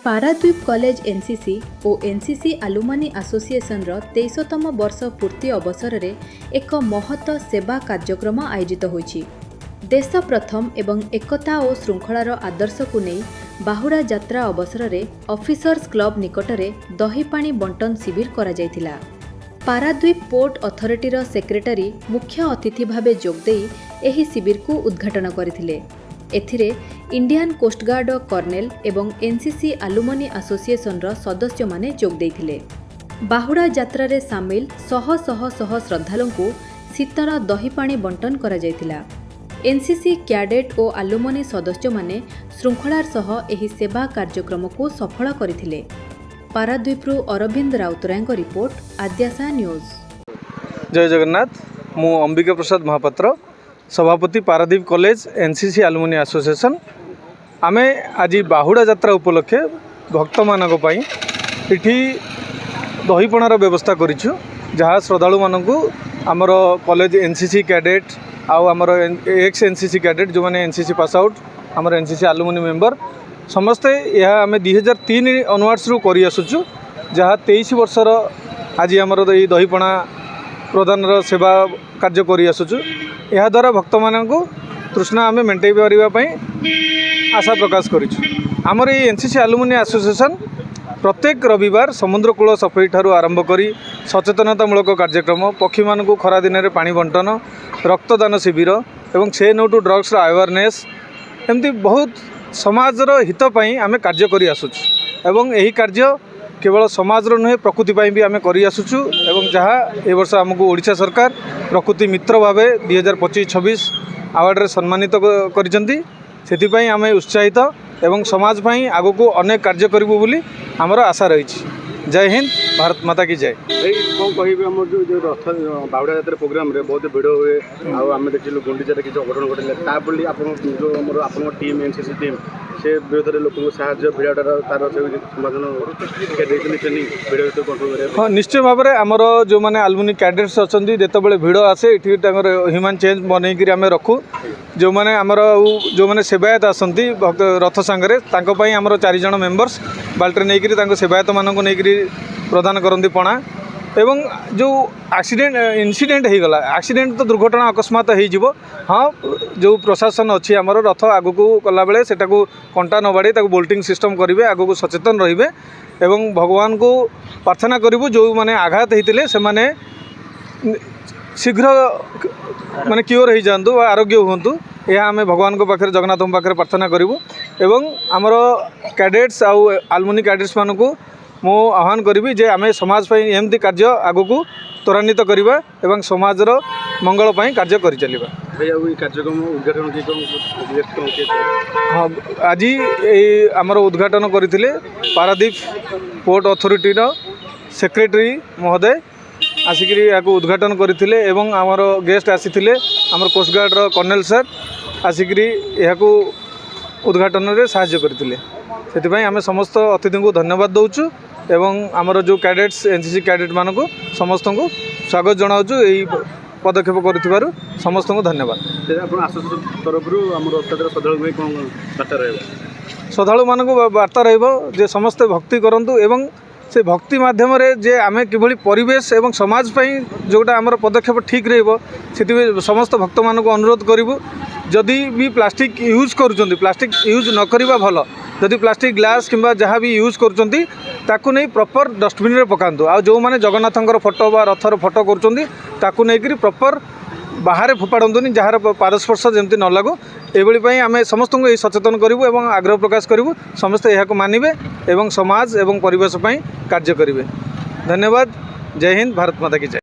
Paradip college NCC और NCC आलुमानी association 23तम वर्ष पूर्ति अवसर में एक महत सेवा कार्यक्रम आयोजित होइछि। देश प्रथम एवं एकता और श्रृंखलार आदर्श को नहीं बाहुड़ा यात्रा अवसर में ऑफिसर्स क्लब निकटरे दही पानी बंटन शिविर करा जायथिला। पाराद्वीप पोर्ट अथॉरिटीर सेक्रेटरी मुख्य अतिथि भावे जोगदेई एही शिविर को उद्घाटन करथिले। एथिरे इंडियन कोस्टगार्ड कर्नेल एवं एनसीसी आलुमनी एसोसिएशन सदस्य माने जोग देइथिले। बाहुड़ा यात्रा रे सामिल शह शह शह श्रद्धालुओं को शीतर दही पानी बंटन करा जायथिला। एनसीसी कैडेट और आलुमनी सदस्य माने श्रृंखलार सह एही सेवा कार्यक्रम को सफल करथिले। पाराद्वीपरू अरविंद राउतराय रिपोर्ट, आद्याशा न्यूज। जय जगन्नाथ। मु अंबिका प्रसाद महापात्र, सभापति पाराद्वीप कॉलेज एनसीसी आलुमनी एसोसिएशन। आमे आज बाहुड़ा यात्रा उपलक्षे भक्त मानक पई इठी दहीपणार व्यवस्था करिछु, जहाँ श्रद्धालु मानक आमर कॉलेज एनसीसी कैडेट आमर एक्स एनसीसी कैडेट जो मैंने एनसीसी पास आउट आमर एनसीसी आलुमनी मेंबर समस्ते यह आम 2003 अनवर्ड्स रू करी आसुचु, जहाँ 23 वर्षर आज आमर दहीपणा प्रदान सेवा कार्य करी आसुचु। यह द्वारा भक्त मानक तृष्णा आम मेंटेई पारिबा आशा प्रकाश करिछु। आमर ये एनसीसी आलुमनी एसोसिएशन प्रत्येक रविवार समुद्र कूल सफाई ठारू आरंभ करी सचेतनतामूलक कार्यक्रम, पक्षी मानक खरा दिन में पानी बंटन, रक्तदान शिविर एवं से नो टू ड्रग्स अवेयरनेस एमती बहुत समाजर हित पई आमे कार्य करी आसुछु। एवं यही कार्य केवल समाज नुहे प्रकृति भी आम कर आसुचु। एवं जहाँ ए वर्ष आमको ओडिशा सरकार प्रकृति मित्र भाव 2025-26 अवार्ड रे सम्मानित करिसेंती। सेथिपई आम उत्साहित एवं समाज पई आगो को अनेक कार्य करिबु बोली आमर आशा रही। जय हिंद, भारत माता की जय। कौन कह आम जो रथ बाहुड़ा यात्रा प्रोग्राम रे बहुत भिड़ हुए आम देखिलु गुंडीचार किसी अघटन घटे आप जो आप टीम एनसीसी टीम से विरोध में लोक साहय भिड़ाटार तार समाधान ट्रेनिंग भिड़। हाँ, निश्चय भाव में आमर जो मैंने आलुमनी कैडेट्स अच्छा जिते भिड़ आसे ये ह्यूमन चेंज बनईकि आम रखू। जो मैंने आमर जो मैंने सेवायत आसती रथ सांगे आमर 4 जन मेंबर्स बाल्टी नहीं सेवायत मानक नहीं प्रदान करती पणा। एवं जो एक्सीडेंट इनसीडेंट हो गला, एक्सीडेंट तो दुर्घटना अकस्मात हो। हाँ, जो प्रशासन अच्छी आमर रथ आग को कला बेले सेटा को कंटा न बाड़े बोल्टिंग सिस्टम करेंगे, आग को सचेतन रहिबे एवं भगवान को प्रार्थना करूँ जो मैंने आघात होते से माने शीघ्र माने क्योर हो जातु, आरोग्य हूँ। यह आम भगवान को पाखे जगन्नाथ पाखे प्रार्थना करूँ। एवं आमर कैडेट्स आउ आलुमनी कैडेट्स मानक मु आह्वान करी जे आम समाज एमती कार्य आग को त्वरान्वित करवा एवं समाजर मंगल कार्य कर चलवा। कार्यक्रम उद्घाटन हाँ, आज आमर उद्घाटन करते पाराद्वीप पोर्ट अथॉरिटीर सेक्रेटरी महोदय आसिक उद्घाटन करते एवं आमर गेस्ट आसी आमर कोस्टगार्ड कर्नेल सर आसिक उद्घाटन में साहाय्य करते। से आम समस्त अतिथि को धन्यवाद दौचु एवं आमर जो कैडेट्स एनसीसी कैडेट मानक समस्त को स्वागत जनाऊँ। यही पदक्षेप कर समस्त को धन्यवाद। तरफ श्रद्धालु मानक वार्ता रे समस्ते भक्ति करंतु एवं से भक्ति माध्यम रे जे आमे किभली परिवेश एवं समाज पई जोटा आमर पदक्षेप ठीक रहइबो सेति समस्त भक्त मानक अनुरोध करिवु। जदि भी प्लास्टिक यूज करूचंती प्लास्टिक यूज न करिबा भलो। जदि प्लास्टिक ग्लास किंबा जहाँ भी यूज करूचंती ताकू नहीं प्रॉपर डस्टबिन रे पकांतु। आ जो माने जगन्नाथंकर फोटो बा रथर फोटो करूचंती ताकू नहीं करी प्रॉपर बाहर फोपाड़तुनि, जार पारस्पर्श जमती न लागू। एभली आम समस्त को यही सचेतन करूँ एवं आग्रह प्रकाश करूँ समस्ते यह मानिबे एवं समाज एवं परिवेश कार्य करेंगे। धन्यवाद। जय हिंद, भारत माता की जय।